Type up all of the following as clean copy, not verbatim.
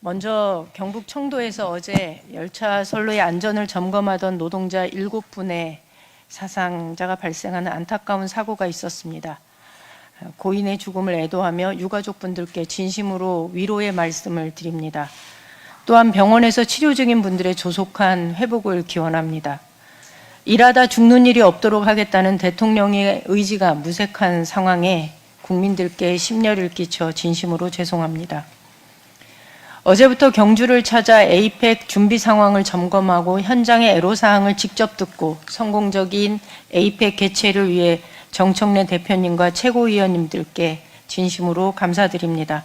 먼저 경북 청도에서 어제 열차 선로의 안전을 점검하던 노동자 7분의 사상자가 발생하는 안타까운 사고가 있었습니다. 고인의 죽음을 애도하며 유가족분들께 진심으로 위로의 말씀을 드립니다. 또한 병원에서 치료 중인 분들의 조속한 회복을 기원합니다. 일하다 죽는 일이 없도록 하겠다는 대통령의 의지가 무색한 상황에 국민들께 심려를 끼쳐 진심으로 죄송합니다. 어제부터 경주를 찾아 에이펙 준비 상황을 점검하고 현장의 애로사항을 직접 듣고 성공적인 에이펙 개최를 위해 정청래 대표님과 최고위원님들께 진심으로 감사드립니다.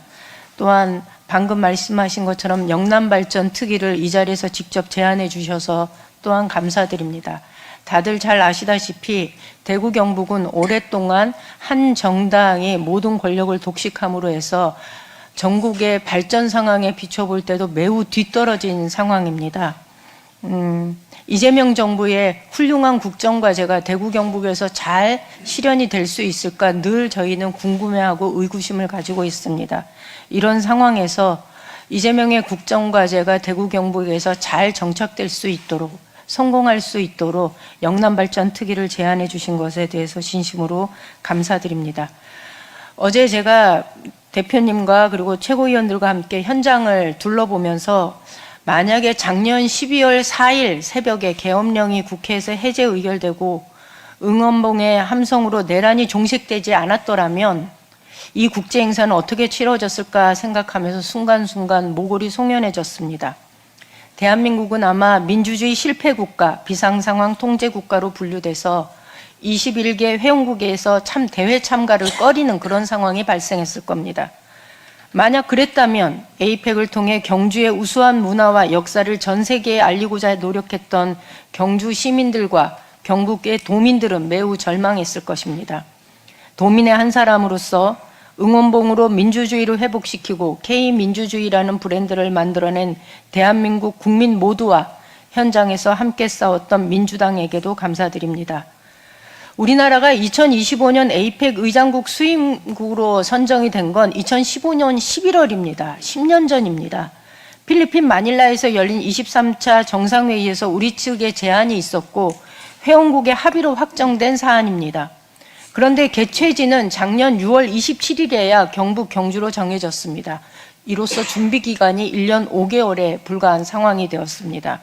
또한 방금 말씀하신 것처럼 영남발전 특위를 이 자리에서 직접 제안해 주셔서 또한 감사드립니다. 다들 잘 아시다시피 대구 경북은 오랫동안 한 정당이 모든 권력을 독식함으로 해서 전국의 발전 상황에 비춰볼 때도 매우 뒤떨어진 상황입니다. 이재명 정부의 훌륭한 국정과제가 대구 경북에서 잘 실현이 될 수 있을까 늘 저희는 궁금해하고 의구심을 가지고 있습니다. 이런 상황에서 이재명의 국정과제가 대구 경북에서 잘 정착될 수 있도록 성공할 수 있도록 영남발전 특위를 제안해 주신 것에 대해서 진심으로 감사드립니다. 어제 제가 대표님과 그리고 최고위원들과 함께 현장을 둘러보면서 만약에 작년 12월 4일 새벽에 계엄령이 국회에서 해제 의결되고 응원봉의 함성으로 내란이 종식되지 않았더라면 이 국제행사는 어떻게 치러졌을까 생각하면서 순간순간 모골이 송연해졌습니다. 대한민국은 아마 민주주의 실패국가, 비상상황 통제국가로 분류돼서 21개 회원국에서 대회 참가를 꺼리는 그런 상황이 발생했을 겁니다. 만약 그랬다면 에이펙을 통해 경주의 우수한 문화와 역사를 전 세계에 알리고자 노력했던 경주 시민들과 경북의 도민들은 매우 절망했을 것입니다. 도민의 한 사람으로서 응원봉으로 민주주의를 회복시키고 K민주주의라는 브랜드를 만들어낸 대한민국 국민 모두와 현장에서 함께 싸웠던 민주당에게도 감사드립니다. 우리나라가 2025년 에이펙 의장국 수임국으로 선정이 된 건 2015년 11월입니다. 10년 전입니다. 필리핀 마닐라에서 열린 23차 정상회의에서 우리 측에 제안이 있었고 회원국의 합의로 확정된 사안입니다. 그런데 개최지는 작년 6월 27일에야 경북 경주로 정해졌습니다. 이로써 준비 기간이 1년 5개월에 불과한 상황이 되었습니다.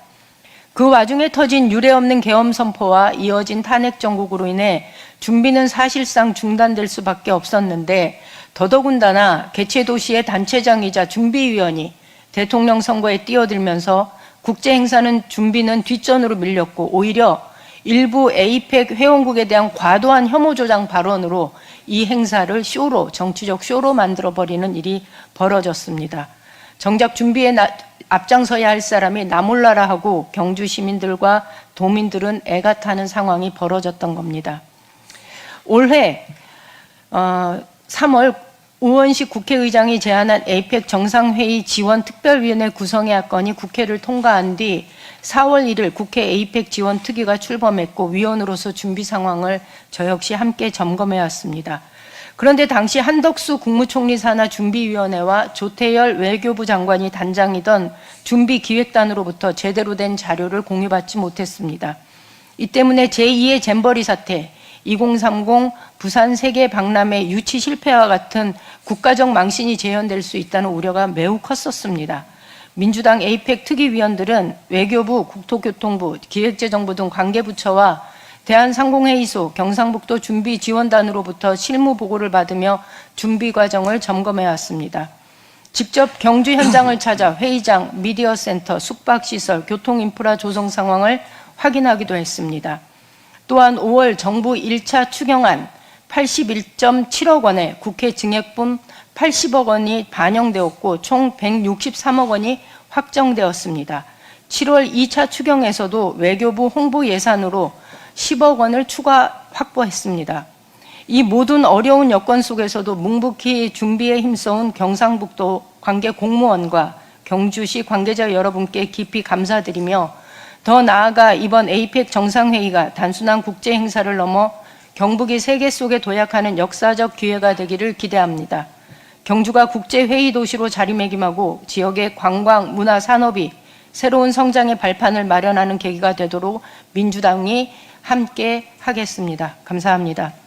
그 와중에 터진 유례없는 계엄 선포와 이어진 탄핵 정국으로 인해 준비는 사실상 중단될 수밖에 없었는데 더더군다나 개최 도시의 단체장이자 준비위원이 대통령 선거에 뛰어들면서 국제행사는 준비는 뒷전으로 밀렸고 오히려 일부 에이펙 회원국에 대한 과도한 혐오 조장 발언으로 이 행사를 정치적 쇼로 만들어버리는 일이 벌어졌습니다. 정작 준비에 앞장서야 할 사람이 나 몰라라 하고 경주 시민들과 도민들은 애가 타는 상황이 벌어졌던 겁니다. 올해 3월 우원식 국회의장이 제안한 에이펙 정상회의 지원 특별위원회 구성의 안건이 국회를 통과한 뒤 4월 1일 국회 에이펙 지원 특위가 출범했고 위원으로서 준비 상황을 저 역시 함께 점검해 왔습니다. 그런데 당시 한덕수 국무총리 산하 준비위원회와 조태열 외교부 장관이 단장이던 준비기획단으로부터 제대로 된 자료를 공유받지 못했습니다. 이 때문에 제2의 잼버리 사태, 2030 부산 세계 박람회 유치 실패와 같은 국가적 망신이 재현될 수 있다는 우려가 매우 컸었습니다. 민주당 에이펙 특위위원들은 외교부, 국토교통부, 기획재정부 등 관계부처와 대한상공회의소, 경상북도 준비지원단으로부터 실무 보고를 받으며 준비 과정을 점검해 왔습니다. 직접 경주 현장을 찾아 회의장, 미디어센터, 숙박시설, 교통인프라 조성 상황을 확인하기도 했습니다. 또한 5월 정부 1차 추경안 81.7억 원에 국회 증액분 80억 원이 반영되었고 총 163억 원이 확정되었습니다. 7월 2차 추경에서도 외교부 홍보 예산으로 10억 원을 추가 확보했습니다. 이 모든 어려운 여건 속에서도 묵묵히 준비에 힘써온 경상북도 관계 공무원과 경주시 관계자 여러분께 깊이 감사드리며 더 나아가 이번 에이펙 정상회의가 단순한 국제 행사를 넘어 경북이 세계 속에 도약하는 역사적 기회가 되기를 기대합니다. 경주가 국제회의 도시로 자리매김하고 지역의 관광, 문화, 산업이 새로운 성장의 발판을 마련하는 계기가 되도록 민주당이 함께 하겠습니다. 감사합니다.